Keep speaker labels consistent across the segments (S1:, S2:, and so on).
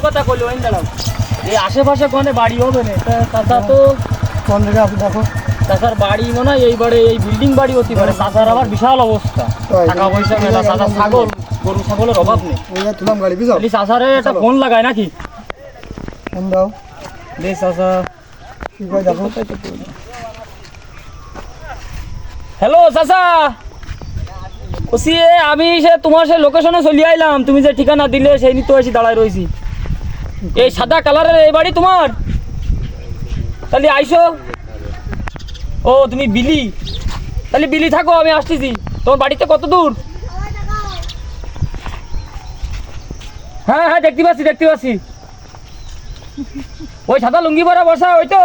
S1: কথা কইলো ওই দাঁড়াও এই আশেপাশে কোনে বাড়ি হবে না চাচা তো
S2: কোন জায়গা আপনি দেখো
S1: চাচার বাড়ি মনে হয় এইবারে এই বিল্ডিং বাড়ি হতে পারে চাচার আবার বিশাল অবস্থা টাকা পয়সা মেলা চাচা ছাগল গরু ছাগলের অভাব নেই
S2: তুলাম গাড়ি বুঝো
S1: চাচারে একটা ফোন লাগায় নাকি
S2: ফোন দাও
S1: দে চাচা
S2: কি কই দেখো
S1: হ্যালো চাচা ওসি আমি সে তোমার সে লোকেশনে চলে আইলাম তুমি যে ঠিকানা দিলে সেই নিতে এসে দাঁড়ায় রয়েছি এই সাদা কালারের এই বাড়ি তোমার তাহলে আইসো ও তুমি বিলি তাহলে বিলি থাকো আমি আসতেছি তোমার বাড়িতে কত দূর হ্যাঁ হ্যাঁ দেখতে পাচ্ছি ওই সাদা লুঙ্গি পরা বসা ওই তো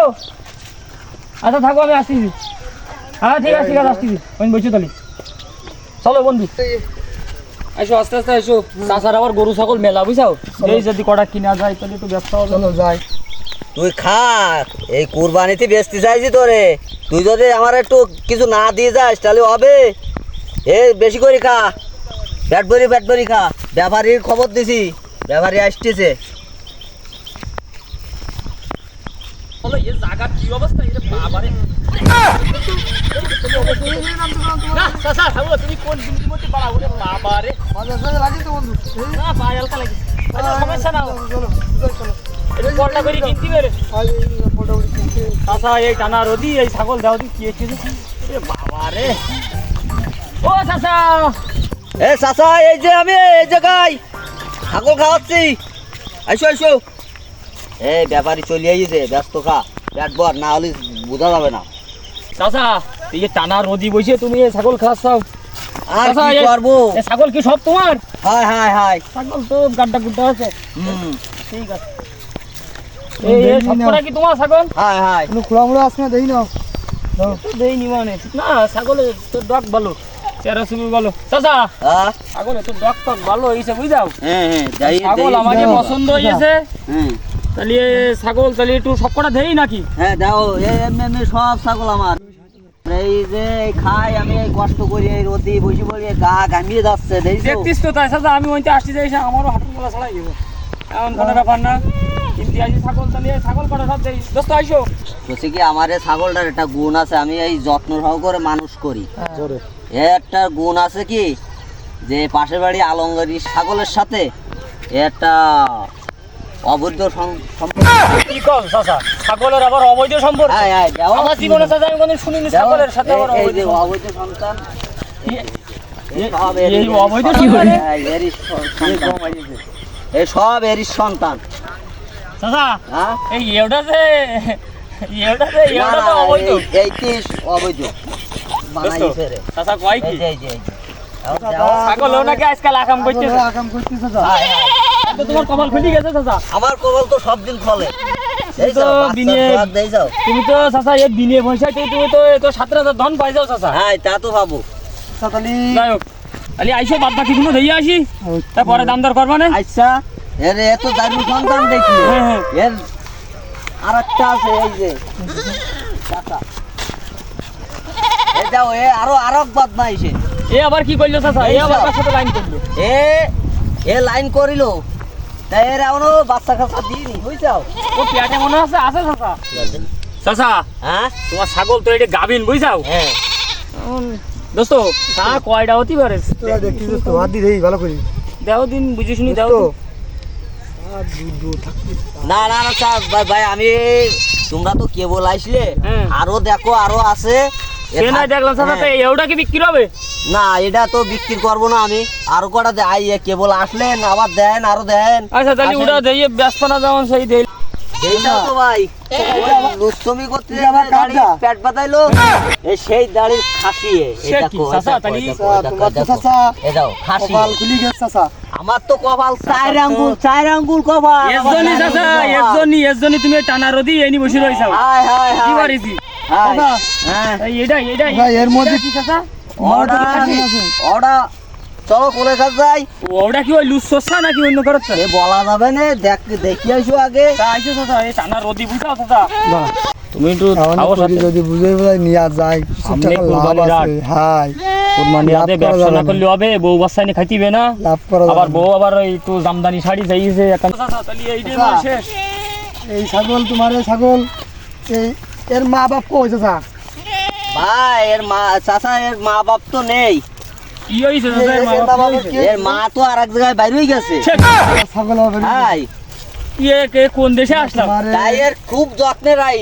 S1: আচ্ছা থাকো আমি আসতেছি হ্যাঁ ঠিক আছে আসতেছি আমি বসে তাহলে চলো বন্ধু আইসো আস্তে আস্তে আইসো চাষার আবার গরু ছাগল মেলা বুঝাও এই যদি কটা কিনা যায় তাহলে একটু ব্যবসা হবে
S2: চলো যাই
S3: তুই খা এই কুরবানিতে বেচতে চাইছি তোরে তুই যদি আমার একটু কিছু না দিয়ে যাস তাহলে হবে এ বেশি করে খা পেট ভরি খা ব্যাপারীর খবর দিছি ব্যাপারী আসতেছে
S1: বলো এই জায়গা কি অবস্থা এটা বাবারে না চাচা থাকো তুমি কোন বিল্ডিং মধ্যে পাড়া ওরে বাবারে
S2: মাঝে সাথে লাগি তো বন্ধু
S1: না পায় হালকা লাগে আচ্ছা সমস্যা না
S2: চলো চলো
S1: এটা পড়টা করে কিনতে পারে
S2: আজ এই ফটো উঠে
S1: চাচা এই টানা রদি এই ছাগল দাও দি কি হচ্ছে এ বাবারে ও চাচা
S3: এ চাচা এই যে আমি এই জায়গায় ছাগল খাওয়াচ্ছি আইসো এই ব্যাপারী চলে আইছে ব্যস্ত খা পেট ভর না হলে বোঝা যাবে না
S1: চাচা এই যে টানা রদি বসে তুমি এই ছাগল খাচ্ছাও
S3: আর
S1: চাচা,
S3: কি করবো
S1: এই ছাগল কি সব তোমার
S3: হাই
S1: ছাগল তো গাড্ডা গুড্ডা আছে ঠিক আছে এই
S2: দেই
S1: এই সবকটা কি তোমার ছাগল
S3: হাই
S2: কোনো খোলামুড়া আছে না দেই না দাও
S1: দেইনি মানে না ছাগলে তো ডক ভালো চেহারা ছবি ভালো চাচা
S3: হ্যাঁ
S1: ছাগলে তো ডক টক ভালো হয়েছে বুঝাও
S3: যাই
S1: ছাগল আমাকে পছন্দ হয়েছে
S3: হ্যাঁ
S1: তাহলে ছাগল তাহলে একটু সবকটা দেই নাকি
S3: হ্যাঁ দাও এমনি সব ছাগল আমার এই যে খাই আমি এই কষ্ট করি এই রোদি বসে পড়ি গা ঘামিয়ে যাচ্ছে
S1: দেখতিস তো তাই চাচা আমি ওইতে আসতে যাই আমারও হাঁটুর গলা ছাড়াই গেছে এমন কোনো ব্যাপার না কিন্তু আসি ছাগল তাহলে ছাগল কটা সব দেই দোস্ত আইসো
S3: বলছি কি আমার এই ছাগলটার একটা গুণ আছে আমি এই যত্ন সহকারে মানুষ করি
S2: জোরে
S3: একটা গুণ আছে কি যে পাশের বাড়ি আলঙ্গারি ছাগলের সাথে একটা অবৈধ সম্পর্ক
S1: কি কল চাচা ছাগলের আবার অবৈধ সম্পর্ক আমার জীবনে চাচা আমি কোনদিন শুনিনি ছাগলের সাথে আবার
S3: এই
S1: অবৈধ
S3: যে
S1: সম্পর্ক।
S3: অবৈধ সন্তান
S1: এই অবৈধ কি করে
S3: এই সব এরই সন্তান
S1: চাচা
S3: হ্যাঁ
S1: এই এওটা তো অবৈধ
S3: এই তিস অবৈধ বানাইছে রে
S1: চাচা কয় কি
S3: এই যে
S1: ছাগল নাকি আজকাল আকাম করতেছে
S2: আকাম করতেছ যা
S1: তো তোমার কপাল খুলে গেছে চাচা
S3: আমার কবল তো সব দিন ফলে
S1: তুমি তো তুমি তো চাচা এই দিনে পয়সায় তুমি তো 17,000 ধন পাই যাও চাচা
S3: হ্যাঁ তা তো ভাবো
S2: তাতালি
S1: যাই হোক তাহলে আইসো বাদ বাকি গুলো দিয়ে আসি তারপরে দাম দর করবা না
S3: আচ্ছা এর এত দারুণ সন্তান দেখি
S1: হ্যাঁ, হ্যাঁ।
S3: এর আর একটা আছে এই যে চাচা এই যাও আরো বাদ না এসে
S1: এ আবার কি করলো চাচা এ আবার কার সাথে লাইন করলো
S3: এ লাইন করিল তাই এর এমনও বাচ্চা কাচ্চা দিইনি বুঝছাও
S1: ও পেটে মনে আছে চাচা চাচা
S3: হ্যাঁ
S1: তোমার ছাগল তো এটা গাবিন বুঝছাও
S3: হ্যাঁ
S1: দোস্ত তা কয়টা হতে পারে
S2: তোরা দেখতেছিস তো হাত দি দেই ভালো করে
S1: দেও দিন বুঝে শুনি দাও
S2: তো
S1: তো।
S2: আর দুধ থাকতে
S3: না স্যার ভাই আমি তোমরা তো কেবল আইসলে
S1: হ্যাঁ।
S3: আরো দেখো আরো আছে
S1: সে নাই দেখলাম চাচা তো এওটা কি বিক্রি হবে
S3: না এটা তো বিক্রি করবো না আমি আরো কটা কেবল আসলেন আবার দেন আরো দেন
S1: আচ্ছা তাহলে ওটা দিয়ে ব্যস্তানা যেমন সেই দেই
S3: এইটাও তো ভাই দুষ্টমি করতে
S2: আবার
S3: দাড়ি
S2: কাটটা।
S3: পেট বাতাইলো এই সেই দাড়ির খাসিয়ে
S1: সে কি, চাচা, তাহলে
S2: তোমার তো চাচা
S3: এ দাও খাসি
S2: কপাল খুলি গেছে চাচা
S3: আমার তো কপাল চার আঙ্গুল কপাল
S1: এজনি চাচা এজনি তুমি টানা রদি এনি বসে রইছাও
S3: হায় হায়
S1: কি
S3: হায়
S1: পারিছি
S3: হায়।
S2: চাচা
S3: হ্যাঁ
S1: এই এটা
S2: ভাই এর মধ্যে
S1: কি চাচা
S3: ওটা ওটা চলো কোলে কাজ যাই
S1: ওটা কি ওই লুজ সস্তা নাকি অন্য কারোর
S3: এ বলা যাবে না দেখি আসো আগে
S1: তা আইছো চাচা এই টানা রদি বুঝাও চাচা তুমি একটু
S2: যদি বুঝে নিয়ে যায় কিছু
S1: সামনে
S2: টাকা লাভ
S1: কুরবানির
S2: আছে হাই
S1: কুরবানি
S2: লাভ
S1: আদে
S2: করা
S1: ব্যবসা
S2: যাবে
S1: না
S2: না।
S1: করলে হবে, বউ বাচ্চা নিয়ে খাইতিবে না।
S2: লাভ করা
S1: আবার
S2: যাবে
S1: বউ আবার ওই একটু জামদানি শাড়ি চাইছে এখন। তাহলে এইটাই
S2: চাচা।
S1: শেষ।
S2: এই ছাগল তোমার এই ছাগল এই এর মা বাপ কই চাচা?
S3: ভাই এর মা চাচা এর মা বাপ তো নেই,
S1: কি হইছে চাচা, এর মা
S2: এর
S1: বাপ
S2: মা
S1: কি
S2: বাপ
S1: হইছে?
S2: কে?
S3: এর মা তো আর এক জায়গায় বাইরে হয়ে গেছে।
S1: ছেক,
S2: ছাগল হবে
S3: ভাই
S1: কে কোন দেশে আসলাম?
S2: তোমার
S3: তাই এর খুব যত্নের রাই,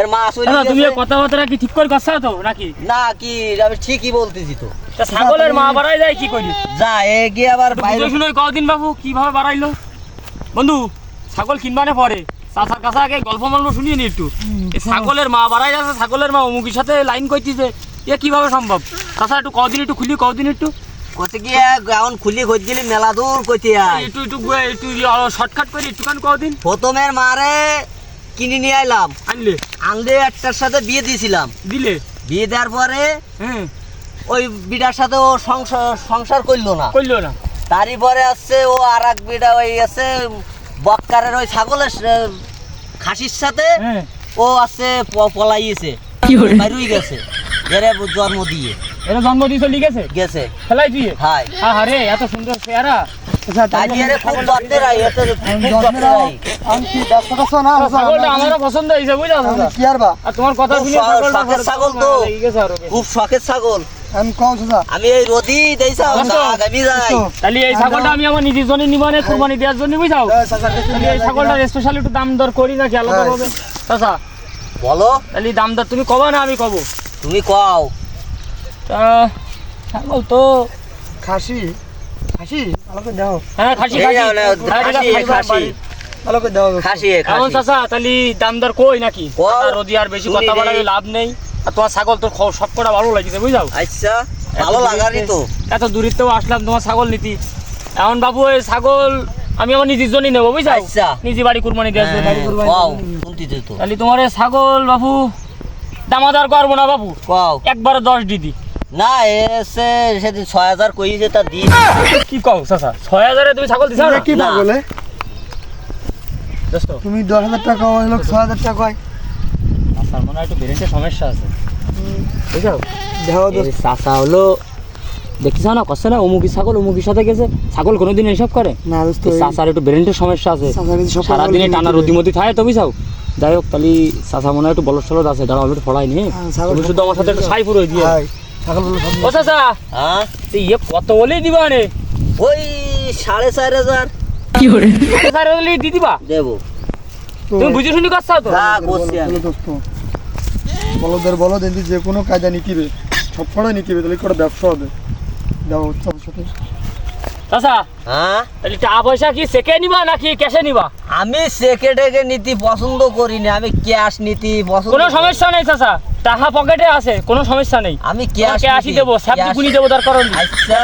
S3: এর মা চলে
S1: না, তুমি
S3: গেছে।
S1: এই কথাবার্তা কি ঠিক করে করছো তো নাকি?
S3: না কি আমি ঠিকই বলতেছি তো।
S1: তা ছাগলের মা বাড়াই যায় কি করি?
S3: যা এ গিয়ে আবার বাইরে
S1: বুঝে শুনে কদিন বাবু কিভাবে বাড়াইলো? বন্ধু ছাগল কিনবানে পরে চাচার কাছে আগে গল্প মল্প শুনিয়ে নি একটু। এই ছাগলের মা বাড়াই যাচ্ছে, ছাগলের মা অমুকের সাথে লাইন করতেছে, এ কিভাবে সম্ভব? চাচা একটু কদিন একটু খুলি, কদিন একটু
S3: কোথা গিয়ে এখন খুলি খোঁজ গেলি মেলা দূর কইতে আয়।
S1: একটু একটু একটু শর্টকাট করে একটুখানি কদিন
S3: প্রথমের মারে কিনে নিয়ে আইলাম,
S1: আনলে
S3: আনলে একটার সাথে বিয়ে দিয়েছিলাম।
S1: দিলে।
S3: বিয়ে দেওয়ার পরে
S1: হ্যাঁ,
S3: ওই বিটার সাথে ও সংসার করলো না।
S1: করলো না।
S3: তারই পরে আসছে ও আর এক বিটা ওই আছে বক্কারের ওই ছাগলের খাসির সাথে
S1: হ্যাঁ,
S3: ও আছে পলাইয়েছে, বাইরুই গেছে এরে জন্ম দিয়ে
S1: এটা জন্ম দিয়ে চলে গেছে,
S3: গেছে।
S1: ফেলাই দিয়ে।
S3: হাই
S1: আরে এত সুন্দর চেহারা।
S2: আচ্ছা
S3: তাই
S2: তাহলে
S3: এরে খুব যত্নের রাই, এত খুব যত্নের রাই।
S2: আমি কি ব্যস্ত করছো না চাচা?
S1: ছাগলটা আমারও পছন্দ হয়েছে, বুঝলো
S2: আমি
S1: চাচা?
S2: কি আর বা
S1: আর তোমার কথা
S3: খুব
S1: শুনে ছাগলটা
S3: শখের ছাগল তো।
S1: লেগে গেছে আরো বেশি।
S3: খুব শখের ছাগল।
S2: আমি কও চাচা
S3: আমি এই রোদি দেইছাও
S1: বুঝছো?
S3: আমি যাই।
S1: তাহলে এই ছাগলটা আমি আমার নিজের জন্য নিব না, কুরবানি দেওয়ার জন্য, বুঝাও?
S2: চাচা
S1: তাহলে এই ছাগলটার স্পেশাল একটু দাম দর করি নাকি আলাদা
S2: হ্যাঁ।
S1: ভাবে? চাচা
S3: বলো
S1: তাহলে দাম দর তুমি কবা না আমি কব?
S3: তুমি কও।
S1: তা ছাগল তো
S2: খাসি খাসি ভালো করে দাও,
S1: হ্যাঁ খাসি
S3: এই
S1: খাসি।
S3: নাও, নাও,
S1: হ্যাঁ, এটা
S3: খাসি, খাসি।
S2: ভালো করে দাও।
S3: খাসি
S1: এখন
S3: খাসি
S1: চাচা তাহলে দাম দর কই নাকি?
S3: কও।
S1: কথা রোদি আর বেশি
S3: শুনি
S1: কথা
S3: রে।
S1: বাড়ালে লাভ নেই। আর তোমার ছাগল তোর সব কটা ভালো লাগছে, বুঝাও?
S3: আচ্ছা ভালো লাগারই তো।
S1: এত দূরিতেও আসলাম তোমার ছাগল নিতি। এখন বাবু এই ছাগল আমি আমার নিজের জন্যই নেবো, বুঝাও?
S3: আচ্ছা।
S1: নিজে বাড়ি কুরবানি দেওয়ার জন্য, বাড়ি কুরবানি
S3: কও
S1: দেওয়ার জন্য।
S3: শুনতেছি তো।
S1: তাহলে তোমার এই ছাগল বাবু দামাদার করবো না বাবু,
S3: কও
S1: একবারে 10 দিদি।
S3: না এসে সেদিন 6000 কইছে তা দি।
S1: কি কও চাচা, 6000 তুমি ছাগল দিছো না?
S2: কি
S3: না।
S2: বলে
S1: দোস্ত
S2: তুমি 10,000 টাকা ওই লোক 6,000 টাকা কয়
S1: আসার মনে হয় একটু ব্রেনের সমস্যা আছে, বুঝছো?
S2: দেও
S1: এই চাচা হলো দেখিস না, কষ্ট না, অমুকি ছাগল অমুকির সাথে গেছে। ছাগল কোনোদিন এসব করে?
S2: না দোস্ত
S1: এই চাচার একটু ব্রেনের সমস্যা আছে,
S2: চাচা কিন্তু সব
S1: সারাদিনে টানা রুদিমতি থাকে তো, বুঝাও? যাই হোক তাহলে চাচা মনে হয় একটু বলদ সলদ আছে, দাঁড়াও আমি একটু ফড়াই নি।
S2: হ্যাঁ, ছাগল
S1: তুমি শুধু আমার সাথে একটু সাই পুরো দিয়ে।
S2: হাই ছাগল গুলো সব
S1: ও চাচা
S3: হ্যাঁ
S1: তুই ইয়ে কত বলেই দিবা নে?
S3: ওই 4500
S1: সাড়ে বলেই দি দিবা?
S3: দেবো।
S1: তুমি বুঝে শুনি করছো তো?
S3: হ্যাঁ করছি আমি।
S2: দোস্ত বলদের বলদ এদি যে কোনো কাজে নিকিবে সব পড়ে নিকিবে তাহলে করে ব্যবসা হবে দাও চাচার সাথে
S1: চাচা
S3: হ্যাঁ
S1: তাহলে টাকা পয়সা কি চেকে নিবা নাকি ক্যাশে নিবা?
S3: আমি সেকেন্ডে নীতি পছন্দ করি না, আমি ক্যাশ নীতি পছন্দ
S1: কোনো
S3: করি।
S1: সমস্যা নেই চাচা, টাকা পকেটে আছে, কোনো সমস্যা নেই।
S3: আমি ক্যাশ
S1: ক্যাশই দেবো, স্যাপটি গুনি দেবো দরকার হলে।
S3: আচ্ছা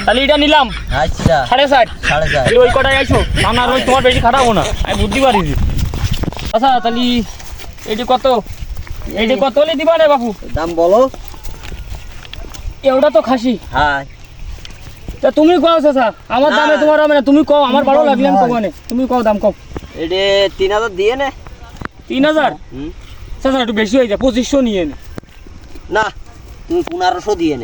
S1: তাহলে এটা নিলাম
S3: আচ্ছা
S1: 60.5।
S3: 4.5
S1: তাহলে ওই কটাই আইসো, না রোজ তোমার বেশি খারাপও না, আমি বুদ্ধি পারিছি। আচ্ছা তাহলে এটি কত, এটি কত হলে দিবা রে বাবু?
S3: দাম বলো।
S1: ওটা তো খাসি।
S3: হ্যাঁ
S1: তা তুমি কও চাচা, আমার দামে
S3: না।
S1: তোমার হবে না, তুমি কও, আমার ভালো লাগলে আমি কব না, তুমি কও দাম কও।
S3: এটা 3000 দিয়ে নে।
S1: 3000?
S3: হুম।
S1: চাচা একটু বেশি হয়ে যায়, 2500 নিয়ে নে।
S3: না তুমি 1500 দিয়ে নে।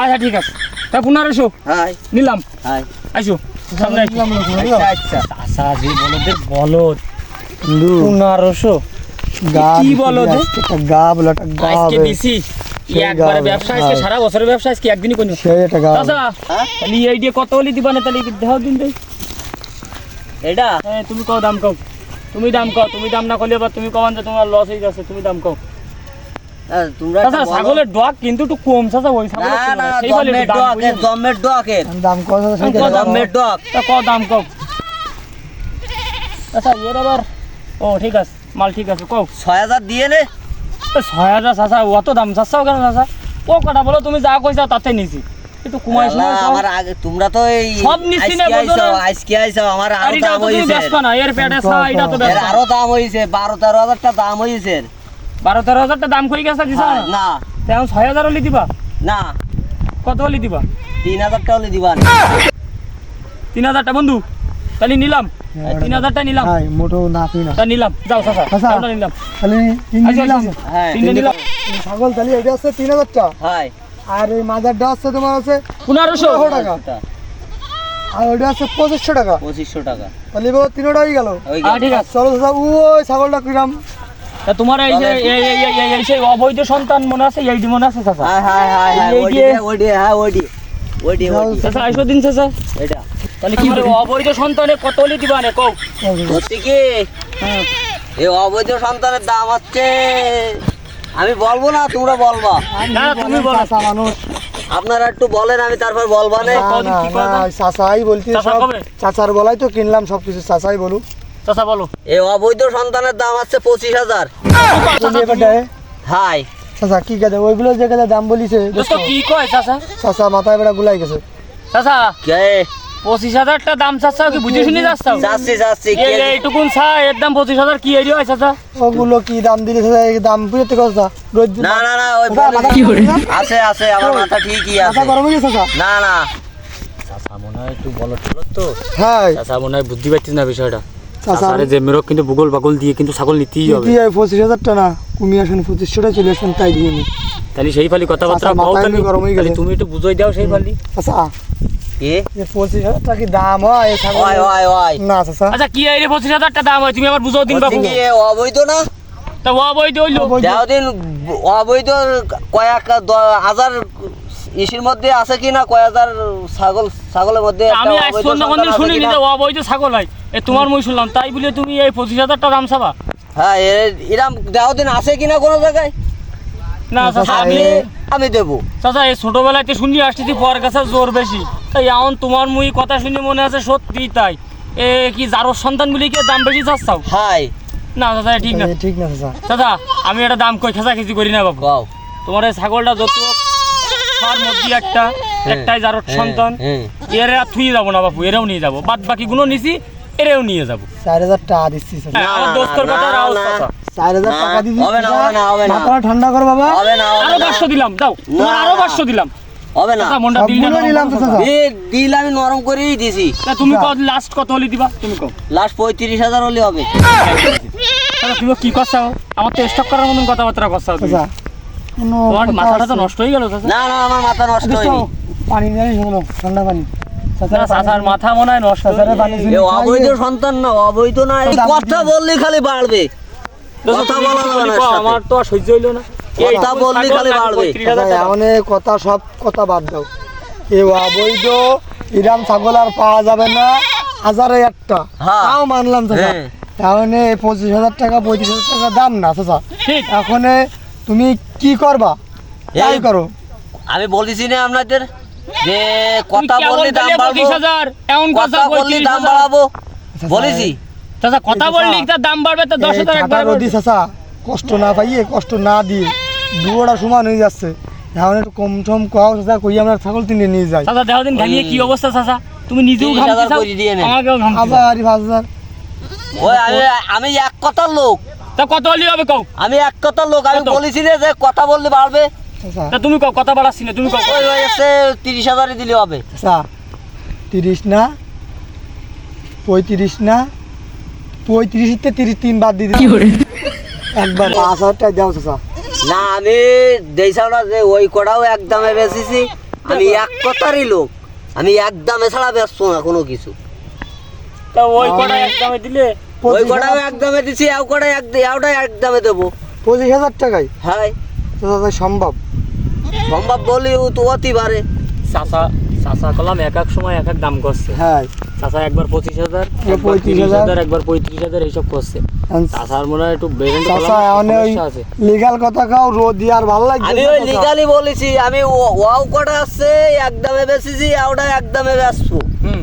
S1: আচ্ছা ঠিক আছে, তা 1500
S3: হ্যাঁ
S1: নিলাম।
S3: হ্যাঁ
S1: আইসো সামনে আইসো।
S3: আচ্ছা আচ্ছা
S1: চাচা যে বলদের বলদ
S2: বন্ধু
S1: 1500
S2: গা
S1: কি বলো তো?
S2: একটা গা বলে একটা গা
S1: আজকে
S2: হবে
S1: দিছি
S2: সেই
S1: একবারে
S2: গাবে।
S1: ব্যবসা, আজকে সারা বছরের ব্যবসা, আজকে একদিনই করি।
S2: সেই একটা গা হবে।
S1: চাচা
S3: হ্যাঁ?
S1: তাহলে এই দিয়ে কত হলে দিবা না? তাহলে দেখাও দিন দেই।
S3: এটা
S1: হ্যাঁ তুমি কও দাম কও, তুমি দাম কও, তুমি দাম না করলে এবার তুমি কমান যে তোমার লস হয়ে যাচ্ছে, তুমি দাম কও।
S3: তোমরা
S1: চাচা ছাগলের ডগ কিন্তু একটু কম চাচা, ওই
S3: না
S1: ছাগলের
S3: না
S1: সেই বলে একটু দাম কইও।
S3: জম্মের ডকের
S2: আমি দাম কত সেই
S1: কত দাম?
S3: জম্মের ডক
S1: তা কও দাম কও। আচ্ছা এর আবার ও ঠিক আছে, মাল ঠিক আছে, কও।
S3: 6000 দিয়ে নে।
S1: 6000 চাচা, অত দাম চাচ্ছাও কেন চাচা? ও কটা বলো, তুমি যা কইছা তাতে নিছি, একটু কমাইছ না?
S3: আল্লাহ, আমার আগে তোমরা তো এই
S1: সব নিচ্ছি না,
S3: আজকে
S1: বোঝো না?
S3: আইছো, আজকে আইছো, আমার
S1: আর
S3: আরো
S1: এটা
S3: দাম
S1: তো তুমি
S3: হইছে।
S1: ব্যস্ত না, এর পেটে ছা, এটা তো
S3: এর
S1: ব্যস্ত।
S3: আরো দাম হইছে 12-13 টা দাম হইছে।
S1: 12-13 টা দাম কই গেছে দিছা
S3: হ্যাঁ,
S1: না?
S3: না
S1: তেমন 6000 হলে দিবা?
S3: না
S1: কত হলে দিবা?
S3: 3000 টা হলে দিবা না।
S1: 3000 টা বন্ধু, তাহলে নিলাম। 3000 টা নিলাম,
S2: হাই মোটো না তুই না
S1: তা নিলাম, যাও চাচা,
S2: চাচা।
S1: ওটা নিলাম।
S2: খালি তিন
S1: আচ্ছা,
S2: দিলাম
S1: আচ্ছা,
S3: হ্যাঁ
S1: তিনটে নিলাম।
S2: ছাগল তাহলে এটা আছে 3,000 টাকা
S3: হয়
S2: আর এই মাজারটা হচ্ছে তোমার আছে
S1: 1500
S2: টাকা, আর ওইটা আছে 2500 টাকা।
S3: 2500 টাকা
S2: তাহলে এবার 3টাই গেল।
S3: ওই
S1: হ্যাঁ ঠিক আছে।
S2: চলো চাচা, ওই ছাগলটা কিরাম?
S1: তা তোমার এই যে এই সেই অবৈধ সন্তান মনে আছে, এইটি মনে আছে চাচা?
S3: হ্যাঁ হ্যাঁ হ্যাঁ হ্যাঁ
S1: এই যে-
S3: ওইডি হ্যাঁ ওইডি
S1: চাচা আইসো দিন চাচা।
S3: এটা
S1: তাহলে কি করে অবৈধ সন্তানে কত হলে দিবা নে কও?
S3: সত্যি কি
S1: হ্যাঁ
S3: এই অবৈধ সন্তানের দাম হচ্ছে, আমি বলবো না তোমরা বলবা,
S1: না তুমি বলো।
S2: চাচা মানুষ।
S3: আপনারা একটু বলেন আমি তারপর বলবা না।
S2: না,
S1: কদিন
S2: না,
S1: কি
S2: না,
S1: করবেন?
S2: চাচাই বলতে
S1: চাচা
S2: সব,
S1: কবে?
S2: চাচার বলাই তো কিনলাম সবকিছু, চাচাই বলুক।
S1: চাচা বলো।
S3: এই অবৈধ সন্তানের দাম হচ্ছে 25,000।
S2: তুমি এবার দেয়।
S3: হাই
S2: চাচা কি কাজে ওইগুলো যে কাজে দাম বলিছে
S1: দোস্ত কি কয় চাচা?
S2: চাচা মাথায় বেড়া গুলাই গেছে।
S1: চাচা
S3: কে
S1: 25,000 টা দাম চাচা কি বুঝে শুনে যাচ্ছাও?
S3: যাচ্ছি
S1: এইটুকুন চা এর দাম 25,000 কি এরিয়া হয় চাচা?
S2: ওগুলো কি দাম দিলে চাচা, এই দাম বুঝতে কথা রোজ দিন
S3: না না না ওই
S2: চাচা, মাথা
S1: কি করে?
S3: আছে আছে আমার মাথা ঠিকই
S2: মাথা
S3: আছে।
S2: গরম হয়ে গেছে চাচা।
S3: না না
S1: চাচা মনে হয় একটু বলো তো।
S2: হ্যাঁ
S1: চাচা মনে হয় বুদ্ধি পাচ্ছিস না বিষয়টা।
S2: চাচা
S1: চাচারে যে মেরক কিন্তু ভূগোল বাগল দিয়ে কিন্তু ছাগল নিতেই হবে।
S2: কি হয় 25,000 টাকা না কমিয়ে আসেন, 2500 চলে আসেন তাই দিয়ে নি।
S1: তাহলে সেই ফালি কথাবার্তা
S2: চাচা,
S1: কও
S2: মাথায়
S1: তাহলে।
S2: গরম হয়ে গেছে।
S1: তাহলে তুমি একটু বুঝাই দাও সেই ফালি।
S2: চাচা
S3: কি
S2: যে 25,000 টাকা কি দাম হয় এই ছাগল?
S3: ওই ওই ওই
S2: না চাচা,
S1: আচ্ছা কি এই রে 25,000 টা দাম হয় তুমি আবার বুঝাও দিন বাবু।
S3: কি এ অবৈধ না?
S1: তা অবৈধ হইলো।
S2: অবৈধ।
S3: যাওদিন অবৈধ কয়েক হাজার ইসির মধ্যে আছে কি না, কয়েক হাজার ছাগলের মধ্যে একটা
S1: আমি আজ
S3: অবৈধ
S1: পর্যন্ত
S3: সন্তান
S1: কোনদিন
S3: আছে
S1: শুনিনি
S3: কিনা?
S1: যে অবৈধ ছাগল হয়। এ তোমার মুই শুনলাম, তাই বলে তুমি এই 25,000 টা দাম চাবা?
S3: হ্যাঁ এরম যাওদিন আছে কিনা কোনো জায়গায়?
S1: না চাচা আমি
S3: আমি দেবো।
S1: চাচা এই ছোটবেলাতে শুনি আসতেছি পর কাছে জোর বেশি, তাই এখন তোমার মুই কথা শুনে মনে আছে সত্যি তাই। এ কি যারো সন্তান বলি কি দাম বেশি চাচ্ছাও?
S3: হাই
S1: না চাচা এ ঠিক না।
S2: ঠিক না চাচা।
S1: চাচা আমি একটা দাম কই খেঁচাখেঁচি করি না বাবু।
S3: কও
S1: তোমার এই ছাগলটা যত তার মধ্যে একটাই যারো সন্তান, এর আর থুই যাবো না বাবু, এরেও নিয়ে যাবো, বাদ বাকি গুলো নিছি এরেও নিয়ে যাবো।
S2: 4,000 টাকা দিচ্ছি চাচা।
S1: হ্যাঁ, আমার দোস্তর
S3: না,
S1: কথা রাও
S3: না।
S1: চাচা।
S2: 4,000
S3: না,
S2: টাকা দিবি
S3: হবে না, হবে না, হবে না।
S2: মাথাটা ঠান্ডা কর বাবা।
S3: হবে না হবে
S1: আরো
S3: না,
S1: 500 দিলাম, দাও তোমার
S3: না,
S1: আরো
S3: না।
S1: 500 দিলাম।
S3: হবে না।
S1: চাচা মনটা দিল
S2: সবগুলো নিলাম তো চাচা।
S3: দিল আমি নরম করেই দিছি।
S1: তা তুমি কত লাস্ট কত হলি দিবা তুমি কও?
S3: লাস্ট 35,000 হলে হবে।
S1: চাচা তুমি কি করছো? আমার তো স্টক করার মতন কথাবার্তা করছো তুমি।
S2: চাচা কোনো
S1: তোমার
S2: কথা
S1: মাথাটা তো
S2: আছে?
S1: নষ্ট হয়ে গেল চাচা।
S3: না না আমার মাথা নষ্ট
S2: দোস্ত,
S3: হয়নি।
S2: পানি নিয়ে শোনো, ঠান্ডা পানি।
S1: না, চাচার মাথা মনে হয় নষ্ট
S2: চাচারে
S1: হয়ে
S2: পানি
S1: গেছে।
S2: দিলে-
S3: এ অবৈধ সন্তান না, অবৈধ না, এই
S2: দাম
S3: কথা বললে খালি বাড়বে।
S1: দোস্ত,
S3: কথা
S1: তুমি
S3: বলা
S1: কিছু
S3: যাবে
S1: বলি
S3: না
S1: কও,
S3: এর সাথে।
S1: আমার তো আর সহ্য হইলো না।
S3: কথা বললেই খালি বাড়বে।
S1: 35,000
S2: চাচা,
S1: টাকা।
S2: এমন কথা সব কথা বাদ দাও। এ অবৈধ ইরাম ছাগল আর পাওয়া যাবে না, হাজারে একটা।
S3: হ্যাঁ।
S2: তাও মানলাম চাচা।
S3: হ্যাঁ।
S2: এখন 25,000 টাকা 35,000 টাকা দাম না চাচা।
S1: ঠিক।
S2: এখন তুমি কি করবা তাই
S3: এই-
S2: করো।
S3: আমি বলেছি না আপনাদের যে
S1: তুমি
S3: কথা
S1: কেবল
S3: বললে দাম
S1: বললে
S3: বাড়বো,
S1: 25,000, এমন
S3: কথা বললে দাম
S1: 35,000।
S3: বাড়াবো
S2: চাচা,
S3: বলেছি।
S1: চাচা কথা
S2: এই
S1: বললি
S2: চাচা,
S1: তার দাম বাড়বে তো
S2: এই
S1: 10,000
S2: ঠাটা
S1: একবার
S2: রোদি চাচা, কষ্ট না পাইয়ে কষ্ট না দিয়ে দুয়োটা সমান হয়ে যাচ্ছে। এখন একটু কম টম খাও চাচা, কই আমরা ছাগল কিনে নিয়ে যাই।
S1: চাচা দেখো দিন ঘামিয়ে কি অবস্থা চাচা, তুমি নিজেও
S3: 30,000
S1: ঘামতে চাও
S3: করে দিয়ে নেন।
S1: আমাকেও ঘামতে চাও।
S2: আবার 5,000
S3: ওই আমি এক কথার লোক,
S1: তা কত হলি হবে কও?
S3: আমি এক কথার লোক, আমি
S1: কত?
S3: বলেছি না যে কথা বললে বাড়বে।
S2: চাচা।
S1: তা তুমি কও, কথা বাড়াচ্ছি না তুমি কও।
S3: ওই ওই এসে 30,000 দিলে হবে।
S2: চাচা 30 না 35 না 35 তে 33 বাদ দিয়ে দিই একবার 5,000 টাকা দাও চাচা।
S3: না আমি দেইছাড়া যে ওই কটাও এক দামে বেচেছি, আমি এক কথারই লোক, আমি এক দামে ছাড়া বেচবো না কোনো কিছু।
S1: তা ওই কটা একদমে দিলে
S3: ওই কটাও এক দামে দিছি, এও কটা এওটা এক দামে দেবো।
S2: 25,000 টাকায়
S3: হ্যাঁ
S2: চাচা তাই সম্ভব?
S3: সম্ভব বলি তো অতি পারে।
S1: চাচা চাচা কলাম এক এক সময় এক এক দাম করছে।
S2: হ্যাঁ
S1: চাচা একবার 25,000, একবার
S2: 35,000,
S1: 30,000, একবার 35,000 এইসব করছে। চাচার মনে হয় একটু বেরেন্ট
S2: চাচা এখন ওই
S1: সমস্যা আছে।
S2: লিগাল কথা কাও রোদি আর ভালো লাগছে
S3: আমি
S2: না
S3: ওই
S2: চাচা।
S3: লিগালি বলেছি, আমি ওয়াও কটা আছে এক দামে বেচেছি, ওটা এক দামে বেচবো।
S1: হুম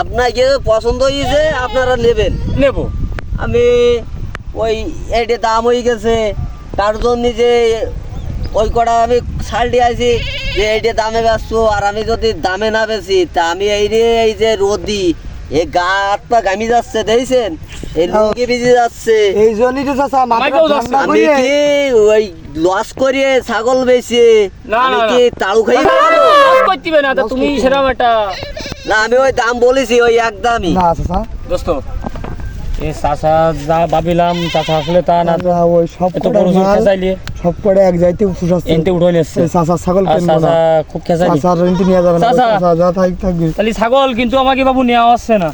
S3: আপনাকে পছন্দ হয়েছে আপনারা নেবেন।
S1: নেবো।
S3: আমি ওই এইটা দাম হয়ে গেছে তার জন্য যে ওই কটা আমি ছাড় দিয়ে আছি যে এইটা দামে বেচবো, আর আমি যদি দামে না বেচি তা আমি এই যে রোদি এই গা হাত পা ঘামি যাচ্ছে দেখছেন, এই লুঙ্গি ভিজে যাচ্ছে।
S2: এই জন্যই তো চাচা মাথা
S1: আমাকেও যাচ্ছে।
S2: ঠান্ডা
S3: আমি
S2: করিয়ে
S3: কি ওই লস করিয়ে ছাগল বেচে
S1: না,
S3: আমি
S1: না,
S3: কি তাড়ু খাই বেড়াবো?
S1: লস করতে হবে না, তা তুমি সেরকম একটা
S3: না আমি ওই দাম বলেছি ওই এক দামই।
S2: না চাচা
S1: দোস্ত এ চাচা যা ভাবিলাম চাচা আসলে তা না
S2: না, ওই সব
S1: এত
S2: কটা
S1: বড় জোর
S2: মাল,
S1: খেসাইলি
S2: সব কটা এক যাইতে ফুসাচ্ছে।
S1: এনতে উঠে নিচ্ছে
S2: এই চাচা ছাগল
S1: আর
S2: কিনবো না।
S1: চাচা খুব খেসাইলি
S2: চাচার রেন্ট নিয়ে যাবে না।
S1: চাচা।
S2: চাচা যা থাকবে।
S1: তাহলে ছাগল কিন্তু আমাকে বাবু নেওয়া হচ্ছে না।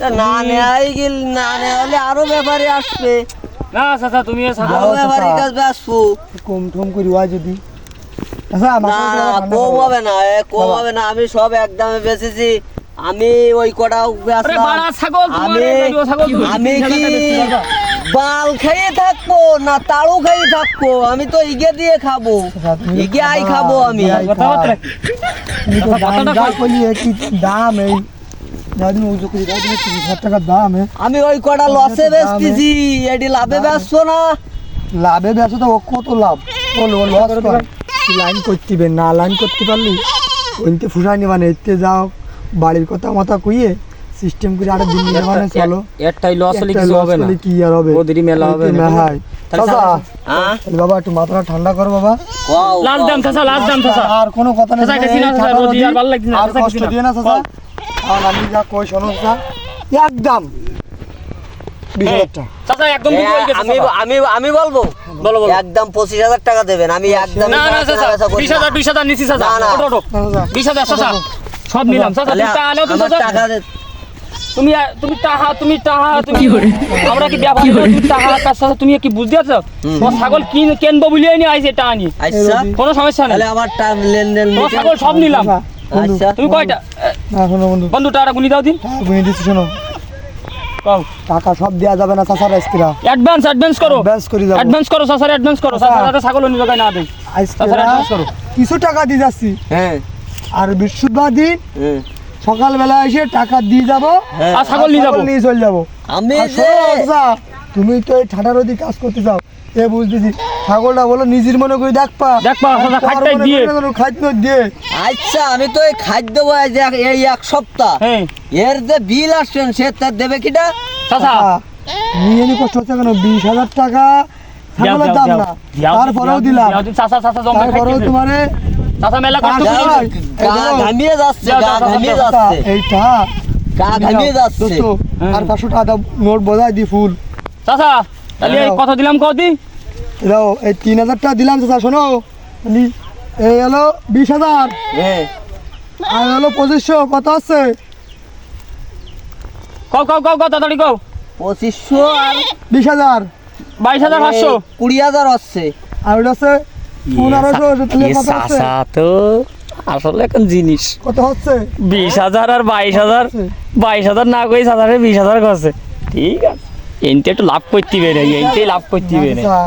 S3: তা না নেওয়াই গেল, না নেওয়া হলে আরো ব্যাপারে আসবে,
S1: না চাচা তুমি এ ছাগল
S3: আরো ব্যাপারে কাছে আসবো।
S2: কম টম করি হয় যদি। আচ্ছা
S3: না কম হবে না, কম হবে না। আমি সব একদমে বেচেছি। আমি ওই কটাও
S1: আরে
S3: বেচলাম।
S1: বাড়া ছাগল তোমার
S3: আমি-
S1: এই ছাগল তুমি
S3: আমি
S1: 30,000
S3: কি
S1: টাকা বেচতে পারবা?
S3: বাল খেয়ে থাকবো না তাড়ু খেয়ে থাকবো? আমি তো ইগে দিয়ে খাবো, ইগে আই খাবো আমি।
S1: কথাবার্তা কথাটা কই?
S2: দাম এই দাদিন ওই করি দাদিন 30,000 টাকা দাম
S3: আমি ওই কটা লসে বেচতেছি, এটি লাভে বেচছো না।
S2: লাভে বেচো তো ও কত লাভ ও লস করে লাইন করতে হবে না, লাইন করতে পারলি ওইতে ফুসাই নিবা না। এতে যাও বাড়ির কথা মাথা কইয়ে সিস্টেম করে আরে দিন নিয়ে মানে চলো।
S1: একটাই লস হলে
S2: একটা
S1: কিছু
S2: loss
S1: হবে না,
S2: হলে কি আর হবে?
S1: ওদেরই মেলা হবে না।
S2: হাই
S1: তাহলে
S2: চাচা
S3: হ্যাঁ
S2: তাহলে বাবা একটু মাথাটা ঠান্ডা করো বাবা।
S1: লাস্ট দাম চাচা, লাস্ট দাম চাচা।
S2: আর কোনো কথা নেই
S1: চাচা, এটা চিনা চাচা,
S2: ঠান্ডা
S1: রোজি আর
S2: নদী,
S1: ভালো লাগছে না,
S2: আর
S1: চাচা,
S2: কষ্ট
S1: কিছু না।
S2: দিয়ে না চাচা। আর আমি যা কই শোনো চাচা, একদম 20,000 টাকা।
S1: চাচা একদম দুটো হয়ে গেছে
S3: আমি
S1: চাচা।
S3: আমি আমি বলবো
S1: বলো বলো।
S3: একদম 25,000 টাকা দেবেন। আমি একদম
S1: না না চাচা 20,000 নিচ্ছি চাচা।
S3: না, না।
S1: ওঠো, ওঠো।
S2: না, চাচা।
S1: 20,000 চাচা সব নিলাম চাচা। তুমি টাকা নাও তো
S3: আমার
S1: চাচা।
S3: টাকা দে।
S1: তুমি টাকা তুমি আমরা কি ব্যাপার করি? তুমি টাকা চাচা তুমি কি বুঝতে পারছো? তোমার ছাগল কিনবো বলে নি আইছে টাকা নিয়ে,
S3: আচ্ছা
S1: কোনো সমস্যা নেই।
S3: তাহলে আমার লেনদেন
S1: তোমার ছাগল সব নিলাম।
S2: চাচা, বন্ধু,
S3: আচ্ছা।
S1: তুমি কয়টা
S2: না শোনো বন্ধু,
S1: বন্ধু টাকা গুনি দাও দিন।
S2: টাকা গুনে দিচ্ছি শোনো।
S1: কও
S2: টাকা সব দেওয়া যাবে না চাচার আজকেরা।
S1: অ্যাডভান্স করো,
S2: অ্যাডভান্স করে যাবো।
S1: অ্যাডভান্স করো চাচার, অ্যাডভান্স করো চাচা, যাতে ছাগল অন্য জায়গায় না দেয়।
S2: আজকেরা
S1: চাচার অ্যাডভান্স করো।
S2: কিছু টাকা দিয়ে যাচ্ছি
S3: হ্যাঁ
S2: আর বৃহস্পতিবার দিন
S3: হ্যাঁ।
S2: সকালবেলা এসে টাকা দিয়ে যাবো
S3: হ্যাঁ।
S1: আর ছাগল নিয়ে যাবো।
S2: নিয়ে চলে যাবো।
S3: আমি
S2: আর
S3: যে
S2: শোনো চাচা, তুমি তো এই ঠাটার ওদিক কাজ করতে চাও এ বুঝতেছি। ছাগলটা বলো নিজের মনে করে দেখবা
S1: দেখবা, চাচা, খাটটাই দিয়ে।
S2: খাদ্য দিয়ে
S3: আচ্ছা আমি তো এই খাদ্য এই এক সপ্তাহ
S1: হ্যাঁ
S3: এর যে বিল আসছেন সে তার দেবে কিটা?
S1: চাচা
S2: নিয়ে নি কষ্ট হচ্ছে কেন? 20,000 টাকা ছাগলের দাম না, তারপরেও দিলাম।
S1: চাচা চাচা জমে
S2: তারপরেও
S1: খাইতেছে।
S2: তোমার
S1: চাচা মেলা কষ্ট
S2: দাও,
S1: করে।
S3: গা ঘামিয়ে যাচ্ছে,
S1: যাও,
S3: গা
S1: যাও,
S3: ঘামিয়ে
S1: যাও,
S3: যাচ্ছে,
S2: এইটা
S3: গা ঘামিয়ে যাচ্ছে।
S2: দোস্ত, আর 500 টাকা দাও, নোট বোঝাই দি ফুল
S1: চাচা তাহলে এই
S2: দাও।
S1: কত দিলাম কদি?
S2: দাও। এই 3,000 টাকা দিলাম চাচা। শোনো এই হলো 20,000
S3: হ্যাঁ
S2: আর হলো 2500। কত আছে?
S1: কও কও কও কও তাড়াতাড়ি কও।
S3: 2500 আর
S2: 20,000
S1: 22,500।
S3: 20,000 হচ্ছে।
S2: আর ওটা আছে 1500। তাহলে কত আছে?
S1: চাচা তো আসলে এখন জিনিস
S2: কত হচ্ছে?
S1: 20,000 আর 22,000 না কই চাচারে 20,000 করছে। ঠিক আছে এনতে একটু লাভ করতে বেরে, এনতেই লাভ করতে বেরে।
S2: আচ্ছা,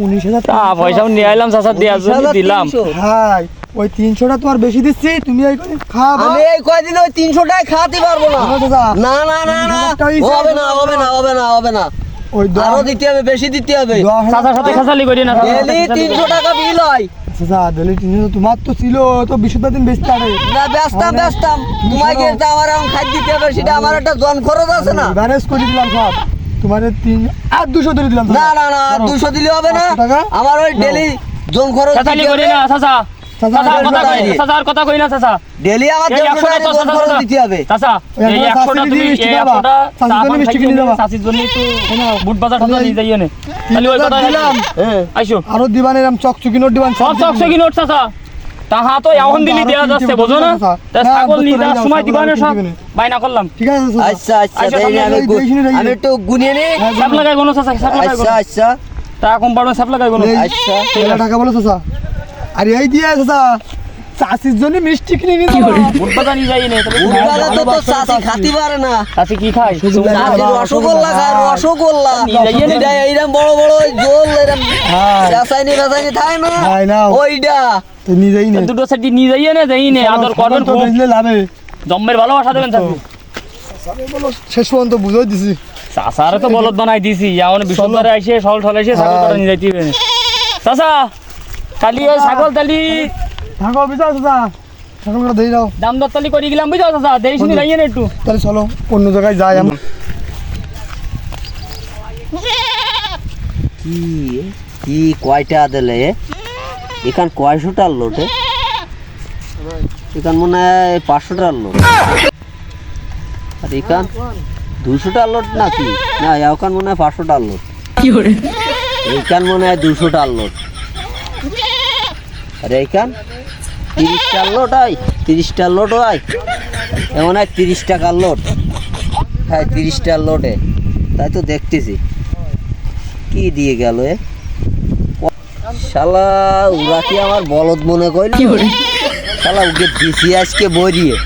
S2: 19,000
S1: তা পয়সাও নিয়ে আইলাম চাচা, দেওয়ার জন্য দিলাম।
S3: 20,300
S2: হাই ওই 300টা তোমার বেশি দিচ্ছি, তুমি এই করে খাওয়াবা।
S3: আমি এই কয়দিন ওই 300 টাকা খাওয়াতে পারবো না।
S2: শোনো চাচা,
S3: না না না না
S2: 20,000
S3: হবে না হবে না হবে না হবে না।
S2: ওই
S3: আরো দিতে হবে, বেশি দিতে হবে।
S2: 10,000
S1: চাচার সাথে খাসালি করি না চাচা।
S3: ডেলি 300 টাকা বিল হয়।
S2: চাচা দিলে 300 তোমার তো ছিল তো 20 দিন বেচতে পারে।
S3: না ব্যস্তাম তোমাকে তো আমার এখন খাদ্য দিতে হবে, সেটা আমার একটা জন খরচ আছে না।
S2: ব্যারেজ করে দিলাম সব তোমার 3 আর 200 ধরে দিলাম
S3: না না না 200 দিলে হবে না।
S2: 500 টাকা?
S3: আমার ওই ডেলি জন খরচ
S1: খাসালি
S3: দিতে
S1: করি
S3: হবে।
S1: না চাচা।
S2: চাচা,
S1: চাচা
S2: আর
S1: কথা কই,
S3: টাকা
S1: চাচা আর কথা কই না চাচা।
S3: ডেলি আমার
S1: এই
S3: 100
S1: 100
S3: টাকা
S1: তো
S3: জন
S1: চাচা,
S3: খরচ
S1: চাচা।
S3: দিতে হবে।
S1: চাচা
S2: ওই
S1: এই
S2: 100
S1: 100টা তুমি
S2: মিষ্টি
S1: এই
S2: খাবা।
S1: 100টা
S2: চাচির জন্য মিষ্টি কিনে দেবা।
S1: চাচির জন্য একটু
S2: নাও।
S1: বুট বাজার টাজার নিয়ে যাইয়ে নে। তাহলে ওই
S2: 3,000
S1: কথা
S2: দিলাম।
S3: হ্যাঁ
S1: আইসো।
S2: আরো দিবান এরম চকচকি নোট দিবান।
S1: সব চকচকি নোট চাচা। তাহা তো এখন দিলি দেওয়া যাচ্ছে, বোঝো না? তা
S2: না,
S1: ছাগল নিয়ে
S2: বুঝতে
S1: যাওয়ার
S2: পারি
S1: সময়
S2: না,
S1: দিবা না
S2: ছাগল
S1: সব
S2: দিবে না।
S1: বাইনা করলাম।
S2: ঠিক আছে চাচা।
S3: আচ্ছা আচ্ছা
S1: আচ্ছা,
S3: তাই
S1: তাহলে
S3: আমি একটু গুনিয়ে নি।
S1: সাপ লাগাই কোনো চাচা, সাপ লাগাই
S3: আচ্ছা
S1: কোনো।
S3: আচ্ছা
S1: টাকা কম পাড়বে, সাপ লাগাই কোনো।
S2: এই-
S3: আচ্ছা
S2: কয়লা টাকা বলো চাচা? আর এই দিয়ে চাচা চাষির জন্য মিষ্টি কিনে নিয়ে যাবো।
S1: বুট বাজার নিয়ে যাইয়ে নে।
S3: উঠবালা তো তো চাচি খাতি পারে না।
S1: চাচি কি খায়?
S2: শুধু
S3: চাচি রসগোল্লা খায়, রসগোল্লা।
S1: নিয়ে যাইয়ে নে।
S3: এটা এইরকম বড় বড় ওই জোল এরকম
S2: হ্যাঁ।
S3: রাসায়নি থাকে না
S2: খায় না।
S3: ওইটা।
S2: তো নিজেই নে।
S1: দুটো সেটি নিয়ে যাইয়ে নে, যাইয়ে নে। আদর করবেন
S2: তো
S1: খুব।
S2: বেচলে লাভে।
S1: জম্মের ভালোবাসা দেবেন চাচি।
S2: শেষ পর্যন্ত বুঝাই দিছি।
S1: চাচারে তো বলদ বানাই দিছি, এখন বিশুদ্ধরে আইসে সল ঠল এসে ছাগল
S2: হ্যাঁ।
S1: করে নিয়ে যাইতে হবে। চাচা তালি এই ছাগল তালি
S2: থাকো বিচার চাচা, ছাগলটা দিয়ে দাও।
S1: দাম দর তালি করে গেলাম, বুঝাও চাচা। দেরি শুনি যাইয়ে নে একটু।
S2: তাহলে চলো অন্য জায়গায় যাই আমরা।
S3: কি কি কয়টা দিলে এখান 500টার লোটে, এখান মনে হয় 500টার লোট, আর এখান 200টার লোড নাকি? না এখন মনে হয় 500টার লোড। এইখান মনে হয় 200টার লোড। আর এইখান 30টার লোড হয়, 30টার লোড হয়, এমন হয় 30 টাকার লোড। হ্যাঁ 30টার লোডে, তাই তো দেখতেছি। কি দিয়ে গেল এ শালা, ওরা কি আমার বলদ মনে করল? শালা ওকে দিছি আজকে বরিয়ে,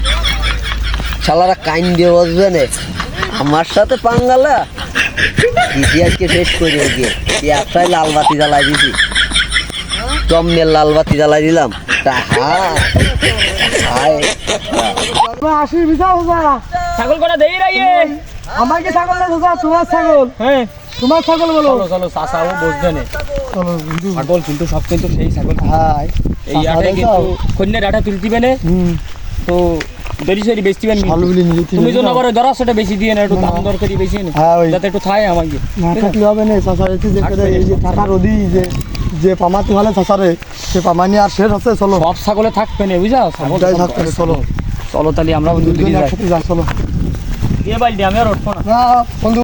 S3: শালারা কাইন দিয়ে বসবে না আমার সাথে পাঙ্গালা। দিছি আজকে শেষ করে গিয়ে একটাই লাল বাতি জ্বালাই দিছি, জম্মের লাল বাতি জ্বালাই দিলাম।
S2: আসির বিছা চাচা,
S1: ছাগল কটা দেই রাইয়ে।
S2: আমার কি ছাগল না চাচা? তোমার ছাগল।
S1: হ্যাঁ
S2: তোমার ছাগল বলো।
S1: চলো চলো চাচা, ও বসবে না।
S2: চলো কিন্তু
S1: ছাগল কিন্তু সব কিন্তু সেই ছাগল।
S2: হাই
S1: এই আটে কিন্তু কন্যার আটা তুলতিবে না, তো দেরি সরি বেচতি বেন।
S2: ভালো বলি নিজে
S1: তুমি তো না করে দরাসটা বেশি দিয়ে না, একটু দাম দর করি বেশি না,
S2: হ্যাঁ ওই
S1: যাতে একটু থায় আমাকে।
S2: না থাকলে হবে না চাচা। এতে যে করে এই যে টাকার অধি যে পামাতে হলে চাচারে, সে পামানি আর শেষ আছে। চলো
S1: সব ছাগলে থাকবে না, বুঝা? ছাগল
S2: সবটাই থাকবে না, চলো
S1: চলো তাহলে আমরা
S2: দুজন একসাথে যাই। চলো
S1: দিয়ে বাড়ি আমি আর উঠবো না।
S2: না বন্ধু